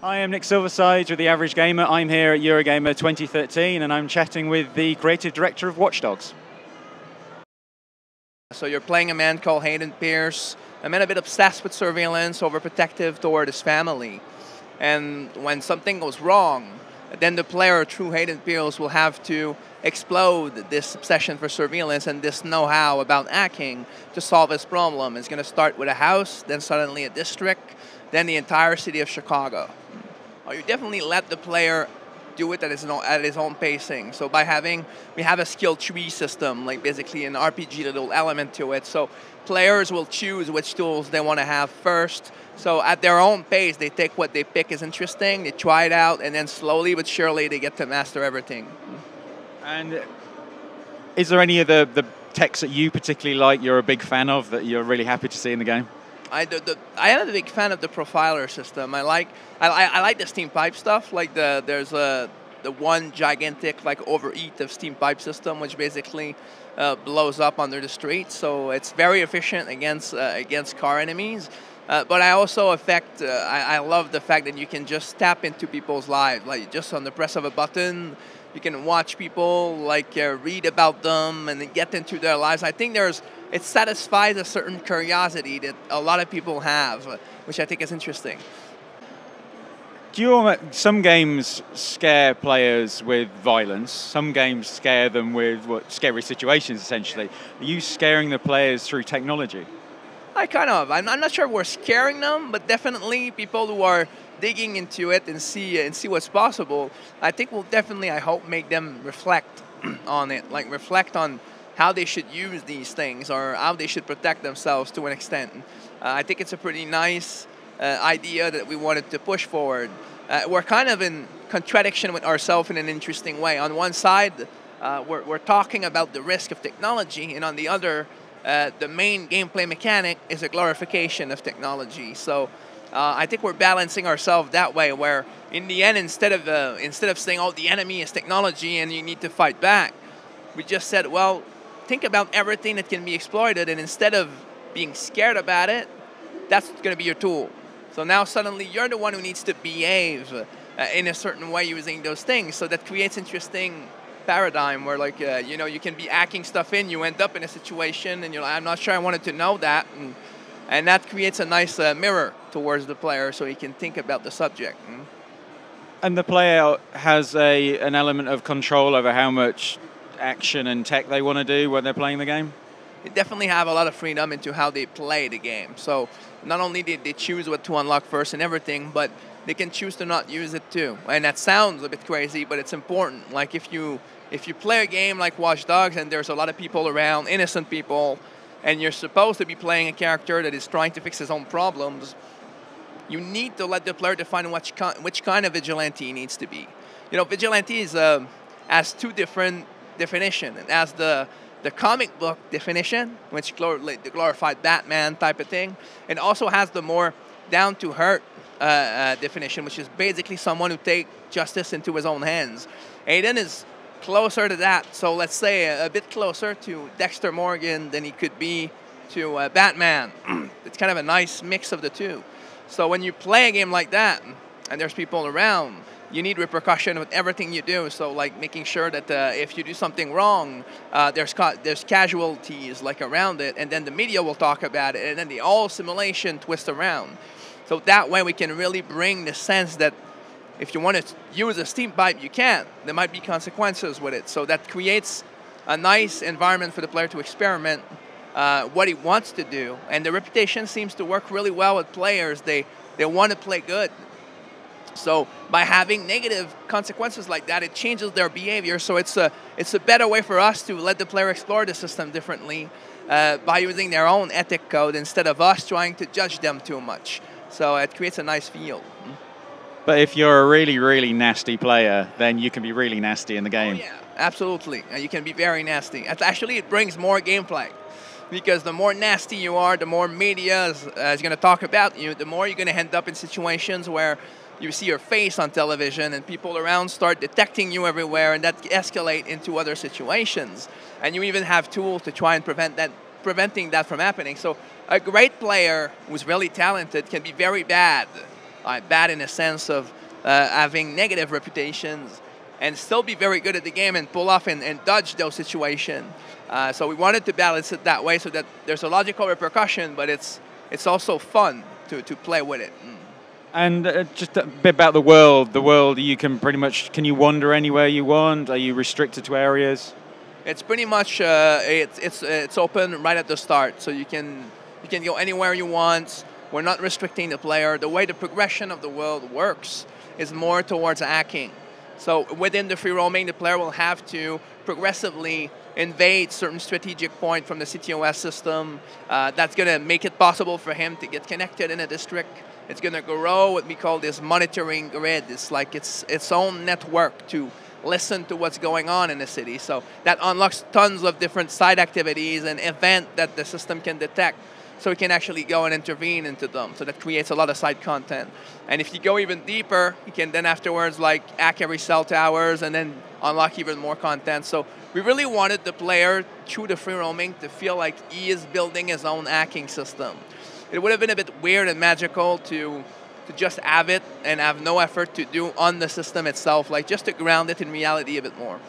I am Nick Silverside with The Average Gamer. I'm here at Eurogamer 2013 and I'm chatting with the Creative Director of Watch Dogs. So you're playing a man called Hayden Pierce, a man a bit obsessed with surveillance, overprotective toward his family. And when something goes wrong, then the player, through Hayden Pierce, will have to explode this obsession for surveillance and this know-how about hacking to solve his problem. It's going to start with a house, then suddenly a district, then the entire city of Chicago. You definitely let the player do it at his own pacing. So we have a skill tree system, like basically an RPG little element to it. So players will choose which tools they want to have first. So at their own pace, they take what they pick is interesting, they try it out, and then slowly but surely they get to master everything. And is there any of the techs that you particularly like, you're a big fan of, that you're really happy to see in the game? I am a big fan of the profiler system. I like the steam pipe stuff. Like there's the one gigantic like overeat of steam pipe system, which basically blows up under the street. So it's very efficient against car enemies. But I also I love the fact that you can just tap into people's lives, like just on the press of a button. You can watch people, like read about them and then get into their lives. I think it satisfies a certain curiosity that a lot of people have, which I think is interesting. Some games scare players with violence, some games scare them with scary situations, essentially. Are you scaring the players through technology? I'm not sure we're scaring them, but definitely people who are digging into it and see what's possible, I think will definitely, I hope, make them reflect on it, like reflect on how they should use these things or how they should protect themselves to an extent. I think it's a pretty nice idea that we wanted to push forward. We're kind of in contradiction with ourselves in an interesting way. On one side, we're talking about the risk of technology, and on the other, the main gameplay mechanic is a glorification of technology. So I think we're balancing ourselves that way, where in the end, instead of saying, oh, the enemy is technology and you need to fight back, we just said, well, think about everything that can be exploited, and instead of being scared about it, that's going to be your tool. So now suddenly you're the one who needs to behave in a certain way using those things. So that creates interesting paradigm where, like, you can be hacking stuff in, you end up in a situation and you're like, I'm not sure I wanted to know that. And that creates a nice mirror towards the player so he can think about the subject. And the player has an element of control over how much action and tech they want to do when they're playing the game? They definitely have a lot of freedom into how they play the game. So not only did they choose what to unlock first and everything, but they can choose to not use it too. And that sounds a bit crazy, but it's important. Like if you play a game like Watch Dogs and there's a lot of people around, innocent people, and you're supposed to be playing a character that is trying to fix his own problems, you need to let the player define which kind of vigilante he needs to be. Vigilante has two different definitions. It has the comic book definition, which the glorified Batman type of thing, and also has the more down-to-earth definition, which is basically someone who takes justice into his own hands. Aiden is closer to that, so let's say a bit closer to Dexter Morgan than he could be to Batman. It's kind of a nice mix of the two. So when you play a game like that, and there's people around, you need repercussion with everything you do. So like making sure that if you do something wrong, there's casualties like around it, and then the media will talk about it, and then the whole simulation twists around. So that way we can really bring the sense that if you want to use a steam pipe, you can. There might be consequences with it. So that creates a nice environment for the player to experiment what he wants to do. And the reputation seems to work really well with players. They want to play good. So by having negative consequences like that, it changes their behavior. So it's a better way for us to let the player explore the system differently by using their own ethic code instead of us trying to judge them too much. So it creates a nice feel. But if you're a really, really nasty player, then you can be really nasty in the game. Oh, yeah, absolutely. You can be very nasty. Actually, it brings more gameplay. Because the more nasty you are, the more media is going to talk about you, the more you're going to end up in situations where you see your face on television and people around start detecting you everywhere, and that escalate into other situations. And you even have tools to try and preventing that from happening. So a great player who's really talented can be very bad bad in a sense of having negative reputations, and still be very good at the game and pull off and dodge those situations. So we wanted to balance it that way so that there's a logical repercussion, but it's also fun to play with it. And just a bit about the world. The world, you can pretty much, can you wander anywhere you want? Are you restricted to areas? It's pretty much it's open right at the start, so you can go anywhere you want. We're not restricting the player. The way the progression of the world works is more towards hacking. So within the free roaming, the player will have to progressively invade certain strategic point from the CTOS system. That's going to make it possible for him to get connected in a district. It's going to grow what we call this monitoring grid. It's like its own network to listen to what's going on in the city. So that unlocks tons of different side activities and events that the system can detect. So we can actually go and intervene into them. So that creates a lot of side content. And if you go even deeper, you can then afterwards like hack every cell towers and then unlock even more content. So we really wanted the player through the free roaming to feel like he is building his own hacking system. It would have been a bit weird and magical to just have it and have no effort to do on the system itself, like just to ground it in reality a bit more.